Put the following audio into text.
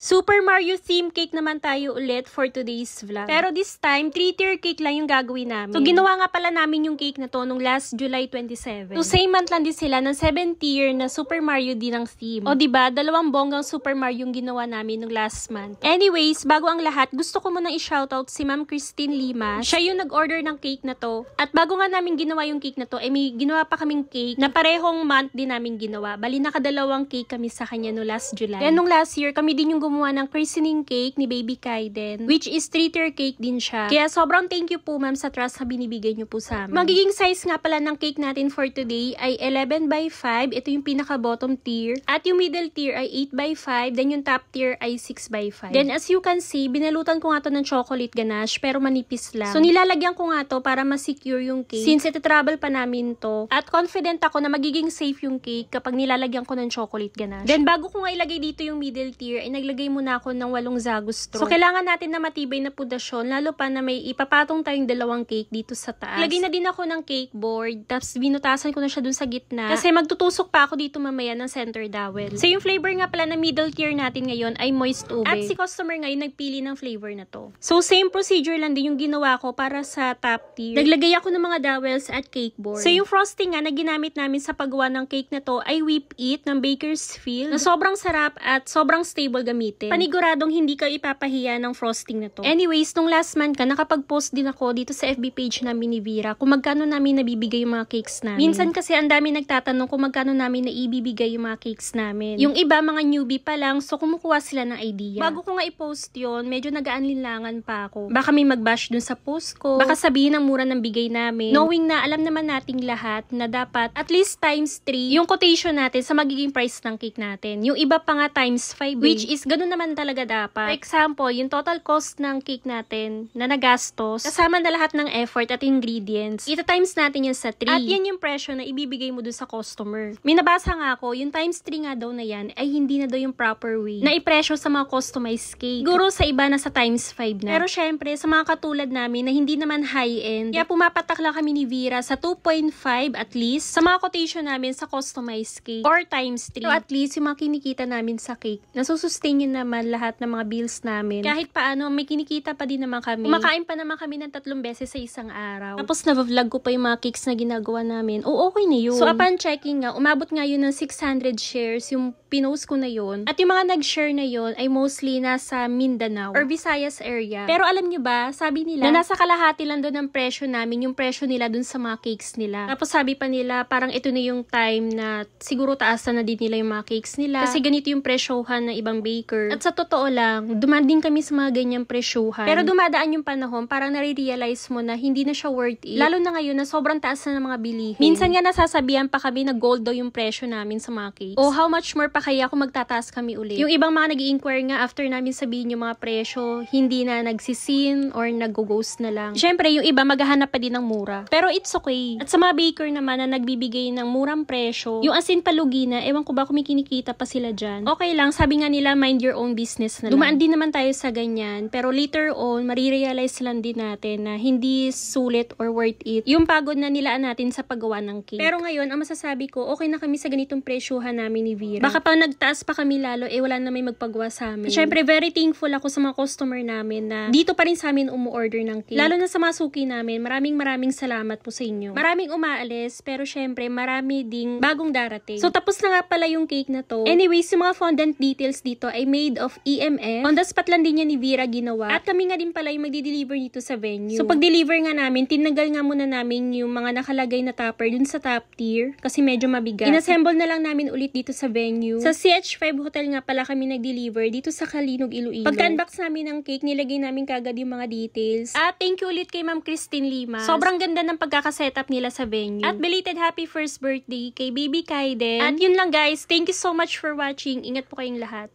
Super Mario theme cake naman tayo ulit for today's vlog. Pero this time, 3-tier cake lang yung gagawin namin. So, ginawa nga pala namin yung cake na to nung last July 27. So, same month lang din sila ng 7-tier na Super Mario din ang theme. O, diba? Dalawang bonggang Super Mario yung ginawa namin nung last month. Anyways, bago ang lahat, gusto ko munang i-shoutout si Ma'am Christine Lima. Siya yung nag-order ng cake na to. At bago nga namin ginawa yung cake na to, may ginawa pa kaming cake na parehong month din namin ginawa. Bali, nakadalawang cake kami sa kanya no last July. Then, nung last year, kami din yung gumawa ng christening cake ni Baby Kaiden, which is 3-tier cake din siya. Kaya sobrang thank you po ma'am sa trust na binibigay niyo po sa amin. Magiging size nga pala ng cake natin for today ay 11x5. Ito yung pinaka bottom tier. At yung middle tier ay 8x5. Then yung top tier ay 6x5. Then as you can see, binalutan ko nga to ng chocolate ganache pero manipis lang. So nilalagyan ko nga to para ma-secure yung cake since iti-travel pa namin to. At confident ako na magiging safe yung cake kapag nilalagyan ko ng chocolate ganache. Then bago ko nga ilagay dito yung middle tier, ay naglagay muna ako ng 8 Zagus straw. So, kailangan natin na matibay na pundasyon, lalo pa na may ipapatong tayong dalawang cake dito sa taas. Lagay na din ako ng cake board, tapos binutasan ko na siya dun sa gitna. Kasi magtutusok pa ako dito mamaya ng center dowel. So, yung flavor nga pala na middle tier natin ngayon ay moist ube. At si customer ngayon nagpili ng flavor na to. So, same procedure lang din yung ginawa ko para sa top tier. Naglagay ako ng mga dowels at cake board. So, yung frosting nga na ginamit namin sa paggawa ng cake na to ay Whip It ng Bakersfield na sobrang sarap at sobrang stable gamitin. Paniguradong hindi ka ipapahiya ng frosting na to. Anyways, nung last month ka, nakapag-post din ako dito sa FB page namin ni Vera kung magkano namin nabibigay yung mga cakes namin. Minsan kasi ang dami nagtatanong kung magkano namin naibibigay yung mga cakes namin. Yung iba, mga newbie pa lang, so kumukuha sila ng idea. Bago ko nga i-post yun, medyo nag-aanlinlangan pa ako. Baka may mag-bash dun sa post ko. Baka sabihin ng mura ng bigay namin. Knowing na alam naman nating lahat na dapat at least times 3 yung quotation natin sa magiging price ng cake natin. Yung iba pa nga times 5 which is ganun naman talaga dapat. For example, yung total cost ng cake natin na nagastos, kasama na lahat ng effort at ingredients, ita-times natin yan sa 3. At yan yung presyo na ibibigay mo dun sa customer. May nabasa nga ako, yung times 3 nga daw na yan ay hindi na daw yung proper way na ipresyo sa mga customized cake. Siguro sa iba na sa times 5 na. Pero syempre, sa mga katulad namin na hindi naman high-end, kaya pumapatak lang kami ni Vera sa 2.5 at least sa mga quotation namin sa customized cake or times 3. So at least yung mga kinikita namin sa cake, nasusustain yun naman lahat ng mga bills namin. Kahit paano, may kinikita pa din naman kami. Kumakain pa naman kami ng 3 beses sa isang araw. Tapos na-vlog ko pa yung mga cakes na ginagawa namin. O, okay na yun. So, upon checking nga, umabot nga yun ng 600 shares yung pinost ko na yun. At yung mga nag-share na yun ay mostly nasa Mindanao or Visayas area. Pero alam nyo ba, sabi nila na nasa kalahati lang doon ang presyo namin, yung presyo nila doon sa mga cakes nila. Tapos sabi pa nila, parang ito na yung time na siguro taasan na din nila yung mga cakes nila. Kasi ganito yung presyohan ng ibang baker. At sa totoo lang, dumaan din kami sa mga ganyang presyohan. Pero dumadaan yung panahon, parang nare-realize mo na hindi na siya worth it. Lalo na ngayon na sobrang taas na ng mga bilihin. Minsan nga nasasabihan pa kami na gold daw yung presyo namin sa mga cakes. O how much more pa kaya kung magtataas kami ulit. Yung ibang mga nag-i-inquire nga after namin sabihin yung mga presyo, hindi na nagsisin or nag-ghost na lang. Syempre, yung iba maghahanap pa din ng mura. Pero it's okay. At sa mga baker naman na nagbibigay ng murang presyo, yung asin palugi na, ewan ko ba kung may kinikita pa sila dyan. Okay lang, sabi nga nila, mind your own business na lang. Dumaan din naman tayo sa ganyan, pero later on, marirealize lang din natin na hindi sulit or worth it yung pagod na nilaan natin sa paggawa ng cake. Pero ngayon, ang masasabi ko, okay na kami sa ganitong presyuhan namin ni Vera. Baka pa nagtaas pa kami lalo, wala na may magpagawa sa amin. Syempre, very thankful ako sa mga customer namin na dito pa rin sa amin umu-order ng cake. Lalo na sa mga suki namin, maraming salamat po sa inyo. Maraming umaalis, pero syempre, marami ding bagong darating. So, tapos na nga pala yung cake na to. Anyways, yung mga fondant details dito ay made of EMF. On the spot lang din yan ni Vera ginawa. At kami nga din pala yung magdi-deliver dito sa venue. So, pag-deliver nga namin, tinanggal nga muna namin yung mga nakalagay na topper dun sa top tier kasi medyo mabigat. Inassemble na lang namin ulit dito sa venue. Sa CH5 Hotel nga pala kami nag-deliver dito sa Kalinog, Iloilo. Pagka-unbox namin ng cake, nilagay namin kagad yung mga details. At thank you ulit kay Ma'am Christine Lima. Sobrang ganda ng pagkakasetup nila sa venue. At belated happy first birthday kay Baby Kaiden. At yun lang guys, thank you so much for watching. Ingat po kayong lahat.